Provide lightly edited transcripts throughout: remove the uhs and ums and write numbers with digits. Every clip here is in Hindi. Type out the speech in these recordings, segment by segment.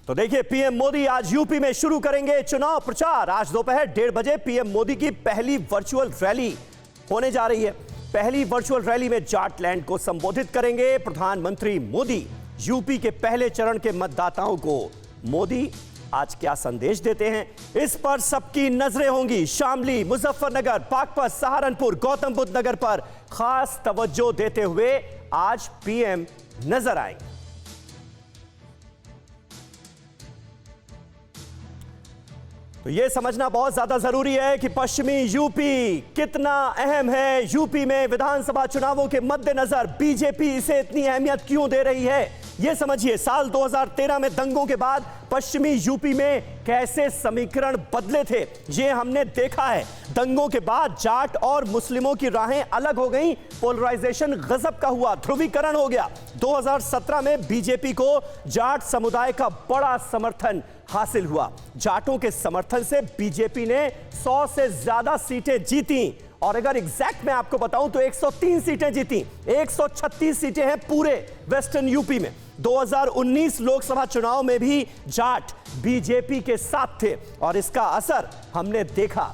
तो देखिए, पीएम मोदी आज यूपी में शुरू करेंगे चुनाव प्रचार। आज दोपहर 1:30 बजे पीएम मोदी की पहली वर्चुअल रैली होने जा रही है। पहली वर्चुअल रैली में जाटलैंड को संबोधित करेंगे प्रधानमंत्री मोदी। यूपी के पहले चरण के मतदाताओं को मोदी आज क्या संदेश देते हैं, इस पर सबकी नजरें होंगी। शामली, मुजफ्फरनगर, बागपत, सहारनपुर, गौतम बुद्ध नगर पर खास तवज्जो देते हुए आज पीएम नजर आएंगे। तो यह समझना बहुत ज्यादा जरूरी है कि पश्चिमी यूपी कितना अहम है। यूपी में विधानसभा चुनावों के मद्देनजर बीजेपी इसे इतनी अहमियत क्यों दे रही है, यह समझिए। साल 2013 में दंगों के बाद पश्चिमी यूपी में कैसे समीकरण बदले थे, यह हमने देखा है। दंगों के बाद जाट और मुस्लिमों की राहें अलग हो गईं, पोलराइजेशन गजब का हुआ, ध्रुवीकरण हो गया। 2017 में बीजेपी को जाट समुदाय का बड़ा समर्थन हासिल हुआ। जाटों के समर्थन से बीजेपी ने 100 से ज्यादा सीटें जीती, और अगर एग्जैक्ट मैं आपको बताऊं तो 103 सीटें जीती। 136 सीटें हैं पूरे वेस्टर्न यूपी में। 2019 लोकसभा चुनाव में भी जाट बीजेपी के साथ थे और इसका असर हमने देखा।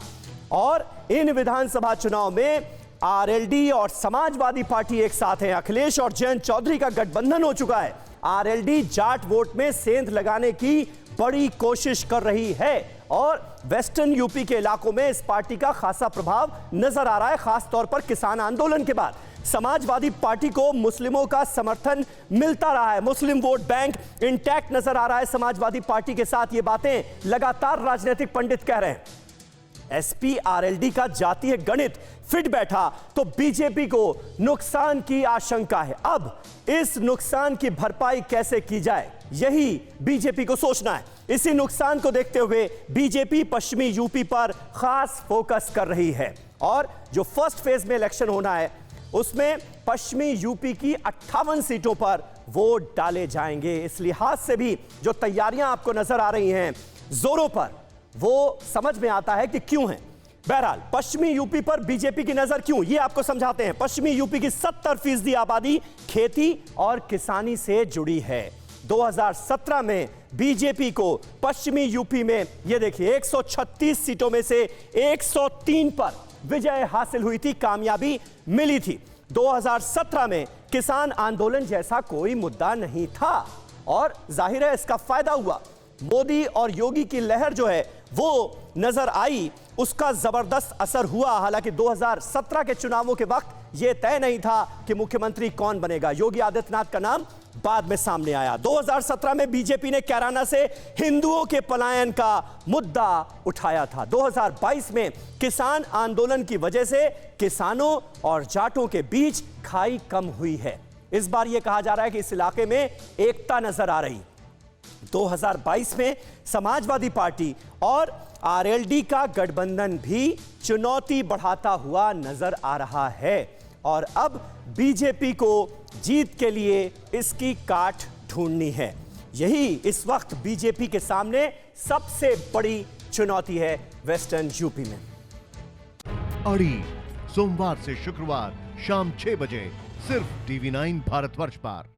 और इन विधानसभा चुनाव में आरएलडी और समाजवादी पार्टी एक साथ हैं। अखिलेश और जयंत चौधरी का गठबंधन हो चुका है। आरएलडी जाट वोट में सेंध लगाने की बड़ी कोशिश कर रही है और वेस्टर्न यूपी के इलाकों में इस पार्टी का खासा प्रभाव नजर आ रहा है, खास तौर पर किसान आंदोलन के बाद। समाजवादी पार्टी को मुस्लिमों का समर्थन मिलता रहा है, मुस्लिम वोट बैंक इंटैक्ट नजर आ रहा है समाजवादी पार्टी के साथ। ये बातें लगातार राजनीतिक पंडित कह रहे हैं। एसपी आरएलडी का जातीय गणित फिट बैठा तो बीजेपी को नुकसान की आशंका है। अब इस नुकसान की भरपाई कैसे की जाए, यही बीजेपी को सोचना है। इसी नुकसान को देखते हुए बीजेपी पश्चिमी यूपी पर खास फोकस कर रही है और जो फर्स्ट फेज में इलेक्शन होना है उसमें पश्चिमी यूपी की 58 सीटों पर वोट डाले जाएंगे। इस लिहाज से भी जो तैयारियां आपको नजर आ रही हैं जोरों पर, वो समझ में आता है कि क्यों है। बहरहाल पश्चिमी यूपी पर बीजेपी की नजर क्यों, ये आपको समझाते हैं। पश्चिमी यूपी की 70% आबादी खेती और किसानी से जुड़ी है। 2017 में बीजेपी को पश्चिमी यूपी में ये देखिए 136 सीटों में से 103 पर विजय हासिल हुई थी, कामयाबी मिली थी। 2017 में किसान आंदोलन जैसा कोई मुद्दा नहीं था और जाहिर है इसका फायदा हुआ। मोदी और योगी की लहर जो है वो नजर आई, उसका जबरदस्त असर हुआ। हालांकि 2017 के चुनावों के वक्त यह तय नहीं था कि मुख्यमंत्री कौन बनेगा। योगी आदित्यनाथ का नाम बाद में सामने आया। 2017 में बीजेपी ने कैराना से हिंदुओं के पलायन का मुद्दा उठाया था। 2022 में किसान आंदोलन की वजह से किसानों और जाटों के बीच खाई कम हुई है। इस बार यह कहा जा रहा है कि इस इलाके में एकता नजर आ रही। 2022 में समाजवादी पार्टी और आरएलडी का गठबंधन भी चुनौती बढ़ाता हुआ नजर आ रहा है और अब बीजेपी को जीत के लिए इसकी काट ढूंढनी है। यही इस वक्त बीजेपी के सामने सबसे बड़ी चुनौती है वेस्टर्न यूपी में। अड़ी सोमवार से शुक्रवार शाम 6 बजे सिर्फ TV9 भारतवर्ष पर।